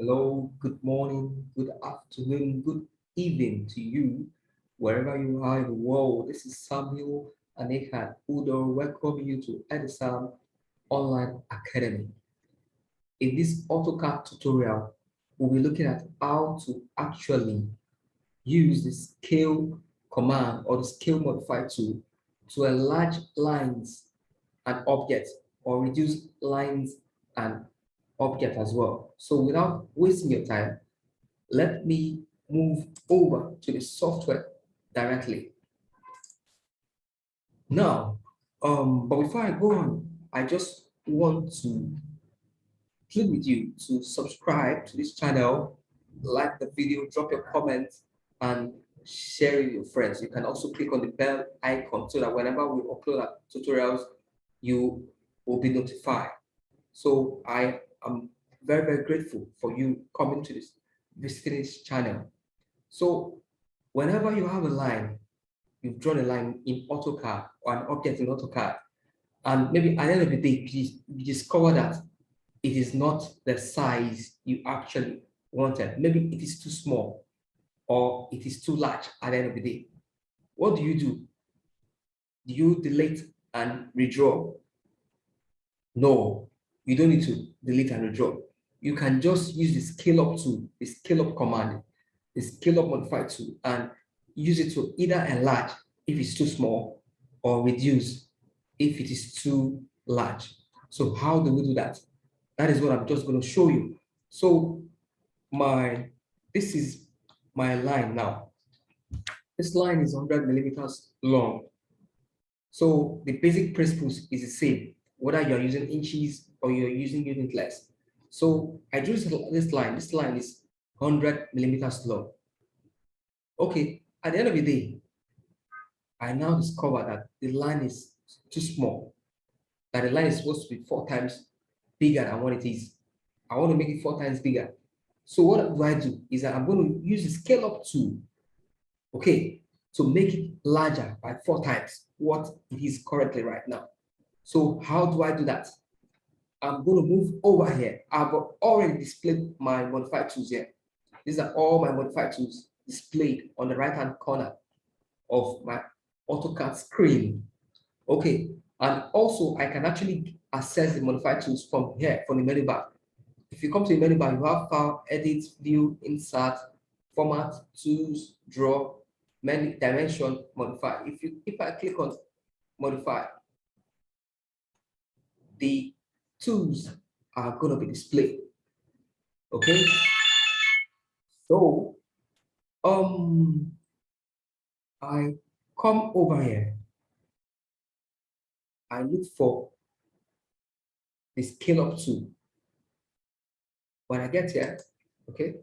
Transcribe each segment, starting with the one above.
Hello, good morning, good afternoon, good evening to you, wherever you are in the world. This is Samuel Anehan Udo. Welcome you to Edison Online Academy. In this AutoCAD tutorial, we'll be looking at how to actually use the scale command or the scale modify tool to enlarge lines and objects or reduce lines and object as well. So without wasting your time, let me move over to the software directly. Now, but before I go on, I just want to plead with you to subscribe to this channel, like the video, drop your comments, and share it with your friends. You can also click on the bell icon so that whenever we upload our tutorials, you will be notified. So I am very, very grateful for you coming to this, visiting this channel. So whenever you have a line, you've drawn a line in AutoCAD or an object in AutoCAD, and maybe at the end of the day, you discover that it is not the size you actually wanted. Maybe it is too small or it is too large at the end of the day. What do? Do you delete and redraw? No, you don't need to delete and redraw. You can just use the scale up tool, the scale up command, the scale up modify tool, and use it to either enlarge if it's too small or reduce if it is too large. So how do we do that? That is what I'm just going to show you. So this is my line now. This line is 100 millimeters long. So the basic principles is the same, whether you're using inches or you're using unit less. So I drew this line. This line is 100 millimeters long. Okay, at the end of the day, I now discover that the line is too small, that the line is supposed to be 4 times bigger than what it is. I want to make it 4 times bigger. So what do I do is that I'm going to use the scale up tool, okay, to make it larger by 4 times what it is currently right now. So how do I do that? I'm going to move over here. I've already displayed my modified tools here. These are all my modified tools displayed on the right-hand corner of my AutoCAD screen. Okay, and also I can actually access the modified tools from here, from the menu bar. If you come to the menu bar, you have File, Edit, View, Insert, Format, Tools, Draw, Menu, Dimension, Modify. If I click on Modify, the tools are going to be displayed. Okay. So I come over here. I look for the scale up tool. When I get here, okay,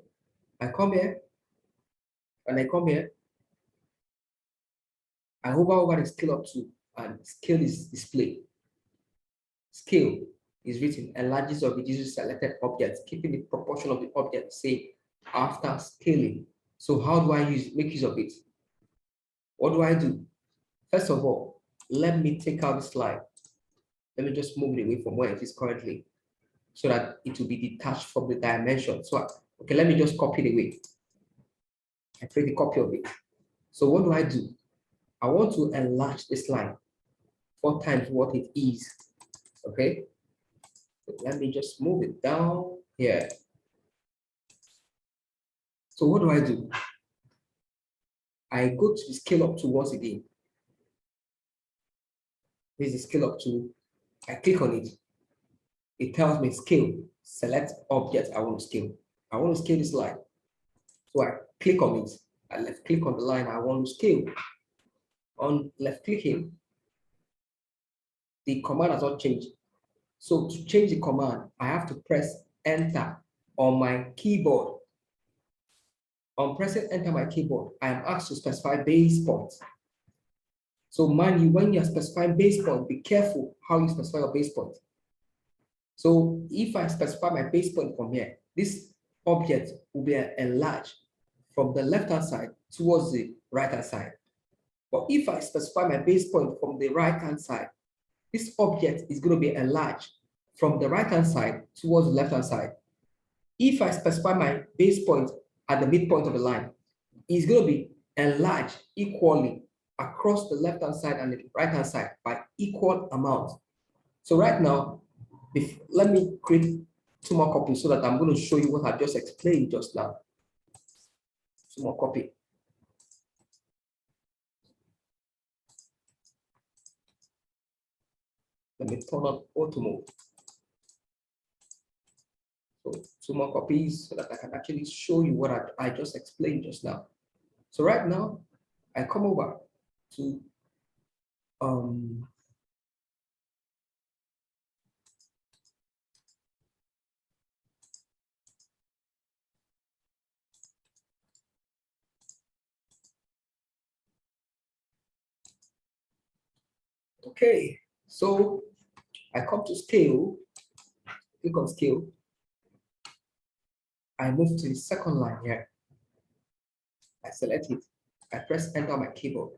I come here. When I come here, I hover over the scale up tool and scale is displayed. Scale is written, enlarges or reduces selected objects, keeping the proportion of the object same after scaling. So how do I make use of it? What do I do? First of all, let me take out this line. Let me just move it away from where it is currently so that it will be detached from the dimension. So, okay, let me just copy it away. I create a copy of it. So what do? I want to enlarge this line 4 times what it is. Okay, so let me just move it down here. So what do? I go to the scale up tool once again. This is the scale up tool. I click on it. It tells me scale. Select object I want to scale. I want to scale this line. So I click on it. I left click on the line I want to scale. On left clicking, the command has not changed. So to change the command, I have to press enter on my keyboard. On pressing enter on my keyboard, I am asked to specify base point. So mind you, when you're specifying base point, be careful how you specify your base point. So if I specify my base point from here, this object will be enlarged from the left-hand side towards the right-hand side. But if I specify my base point from the right-hand side, this object is going to be enlarged from the right-hand side towards the left-hand side. if I specify my base point at the midpoint of the line, it's going to be enlarged equally across the left-hand side and the right-hand side by equal amount. So right now, let me create 2 more copies so that I'm going to show you what I just explained just now. 2 more copy. Let me turn on auto mode. So 2 more copies so that I can actually show you what I just explained just now. So right now, I come over to okay, so I come to scale, click on scale. I move to the second line here. I select it. I press enter on my keyboard.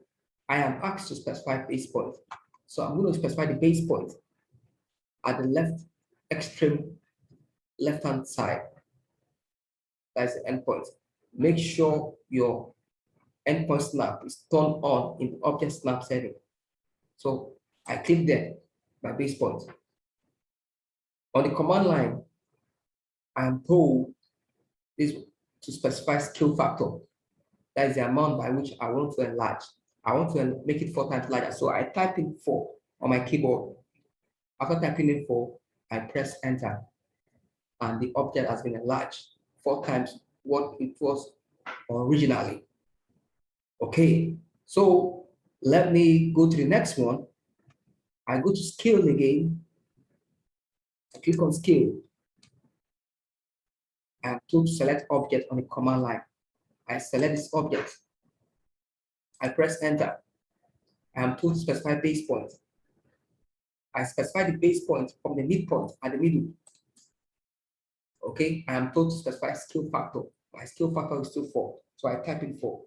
I am asked to specify base point. So I'm going to specify the base point at the left extreme left-hand side. That's the endpoint. Make sure your endpoint snap is turned on in the object snap setting. So I click there, my base point. On the command line, I am told this to specify scale factor. That is the amount by which I want to enlarge. I want to make it 4 times larger. So I type in 4 on my keyboard. After typing in 4, I press enter. And the object has been enlarged 4 times what it was originally. Okay, so let me go to the next one. I go to scale again. I click on scale. I'm told to select object on the command line. I select this object. I press enter. I am told to specify base point. I specify the base point from the midpoint at the middle. Okay, I am told to specify scale factor. My scale factor is still 4. So I type in 4.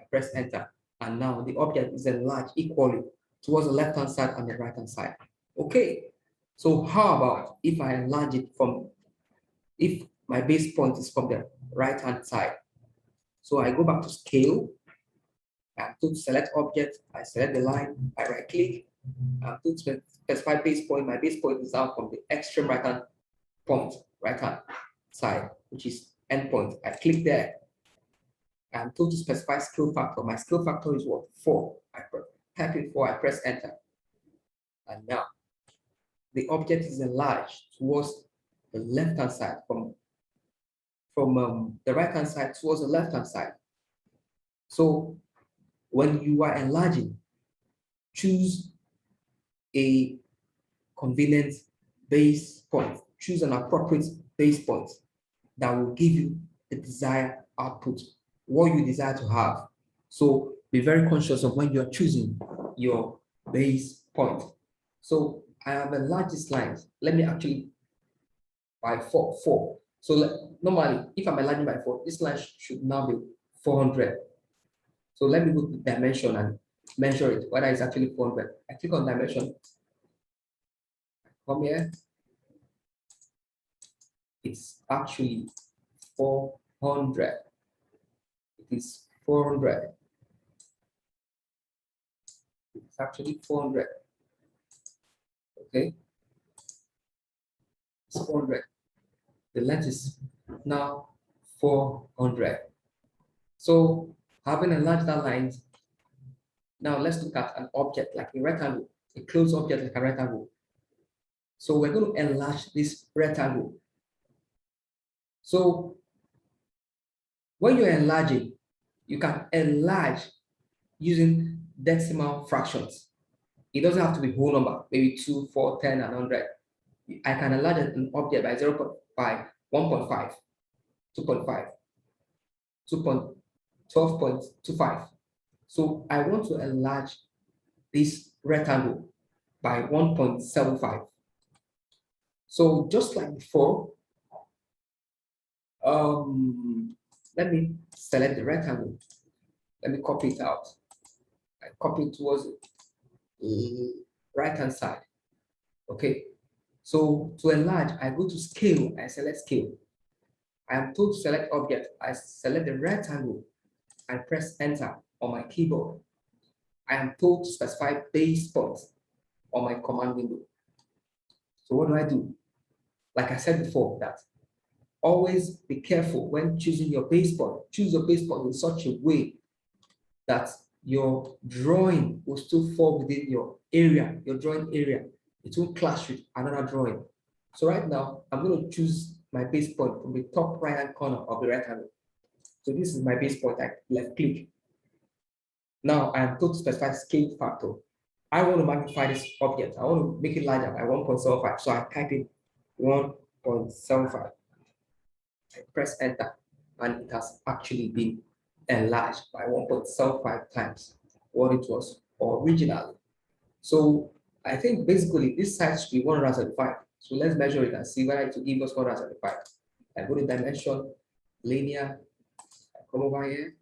I press enter. And now the object is enlarged equally towards the left-hand side and the right-hand side. Okay, so how about if I enlarge it from, if my base point is from the right-hand side? So I go back to scale. I'm told to select object. I select the line. I right-click. I'm told to specify base point. My base point is now from the extreme right-hand point, right-hand side, which is endpoint. I click there. I'm told to specify scale factor. My scale factor is what? 4. I type in 4. I press enter. And now the object is enlarged towards the left-hand side from the right-hand side towards the left-hand side. So when you are enlarging, choose a convenient base point. Choose an appropriate base point that will give you the desired output, what you desire to have. So be very conscious of when you're choosing your base point. So I have enlarged this line. Let me actually by 4. So normally, if I'm enlarging by 4, this line should now be 400. So let me go to dimension and measure it, whether it's actually 400. I click on dimension. Come here. It's actually 400. It is 400. It's actually 400. Okay. It's 400. The length is now 400. So having enlarged that line, now let's look at an object like a rectangle, a closed object like a rectangle. So we're going to enlarge this rectangle. So when you're enlarging, you can enlarge using decimal fractions. It doesn't have to be whole number, maybe 2, 4, 10, and 100. I can enlarge an object by 0.5, 1.5, 2.5, 12.25. So I want to enlarge this rectangle by 1.75. So just like before, let me select the rectangle. Let me copy it out. I copy it towards the right-hand side. Okay. So to enlarge, I go to scale. I select scale. I am told to select object. I select the rectangle. I press enter on my keyboard. I am told to specify base point on my command window. So what do? Like I said before, that always be careful when choosing your base point. Choose your base point in such a way that your drawing will still fall within your area, your drawing area. It won't clash with another drawing. So right now, I'm going to choose my base point from the top right-hand corner of the rectangle. So this is my base point. I left click. Now I am told to specify scale factor. I want to magnify this object. I want to make it larger by 1.75. So I type in 1.75. I press enter, and it has actually been enlarged by 1.75 times what it was originally. So I think basically this side should be 175. So let's measure it and see whether it will give us 175. I go to dimension, linear, I come over here.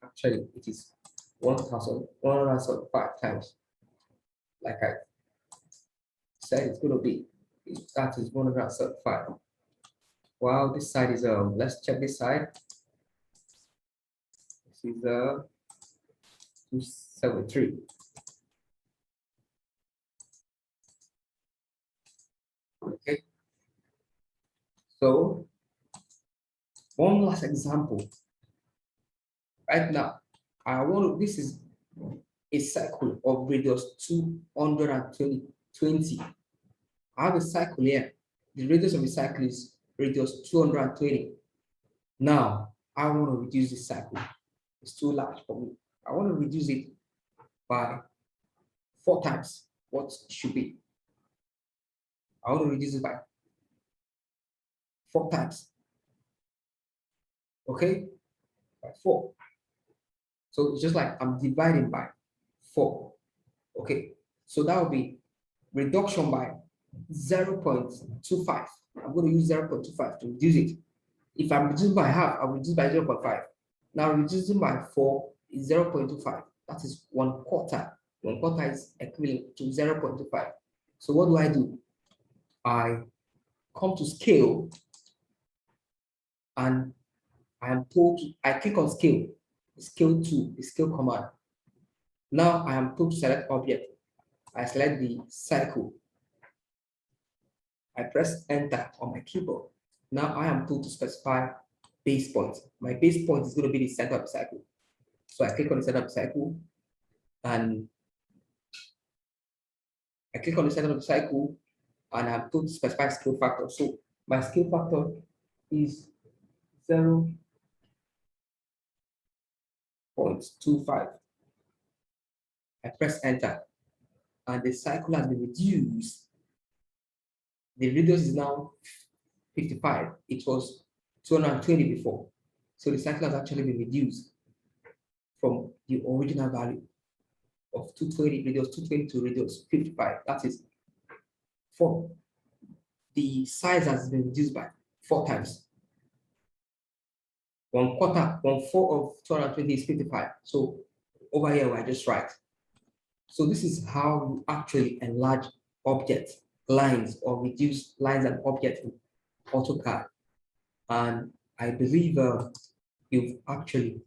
Actually, it is 1,175 times. Like I said, it's going to be. That is 175. Wow, this side is let's check this side. This is 273. Okay. So one last example. Right now, I want to, this is a cycle of radius 220. I have a cycle here. The radius of the cycle is radius 220. Now, I want to reduce this cycle. It's too large for me. I want to reduce it by 4 times what it should be. I want to reduce it by 4 times. Okay? By 4. So it's just like I'm dividing by 4. Okay? So that will be reduction by 0.25. I'm going to use 0.25 to reduce it. If I'm reducing by half, I'll reduce by 0.5. Now reducing by 4 is 0.25. That is 1/4. 1/4 is equivalent to 0.25. So what do? I come to scale, and I am told I click on scale, scale to the scale command. Now I am told to select object. I select the cycle. I press enter on my keyboard. Now I am told to specify base point. My base point is going to be the center of the cycle. So I click on the center of the cycle, and I click on the center of the cycle, and I'm told to specify scale factor. So my scale factor is 0.25. I press enter, and the cycle has been reduced. The radius is now 55. It was 220 before. So the cycle has actually been reduced from the original value of 220, radius 220 to radius 55. That is 4. The size has been reduced by 4 times. 1/4, 1/4 of 220 is 55. So over here, I just write. So this is how you actually enlarge objects, lines, or reduce lines and objects in AutoCAD. And I believe you've actually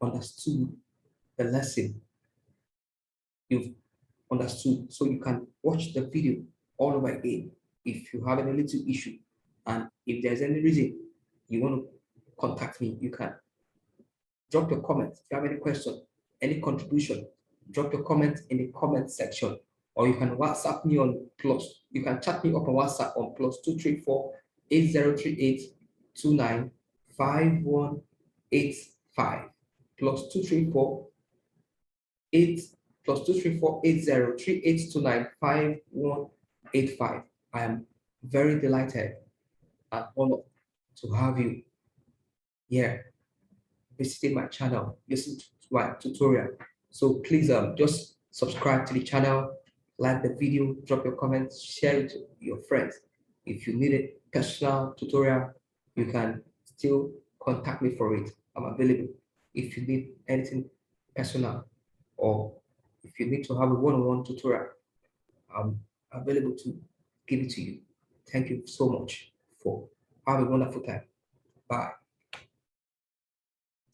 understood the lesson. You've understood, so you can watch the video all over again if you have any little issue. And if there's any reason you want to contact me, you can drop your comments. If you have any question, any contribution, drop your comment in the comment section, or you can WhatsApp me on plus. You can chat me up on WhatsApp on +234 8038 295185 +234 8038295185. I am very delighted and honored to have you here visiting my channel, listen to my tutorial. So please just subscribe to the channel, like the video, drop your comments, share it to your friends. If you need a personal tutorial, you can still contact me for it. I'm available. If you need anything personal, or if you need to have a one-on-one tutorial, I'm available to give it to you. Thank you so much for Have a wonderful time. Bye.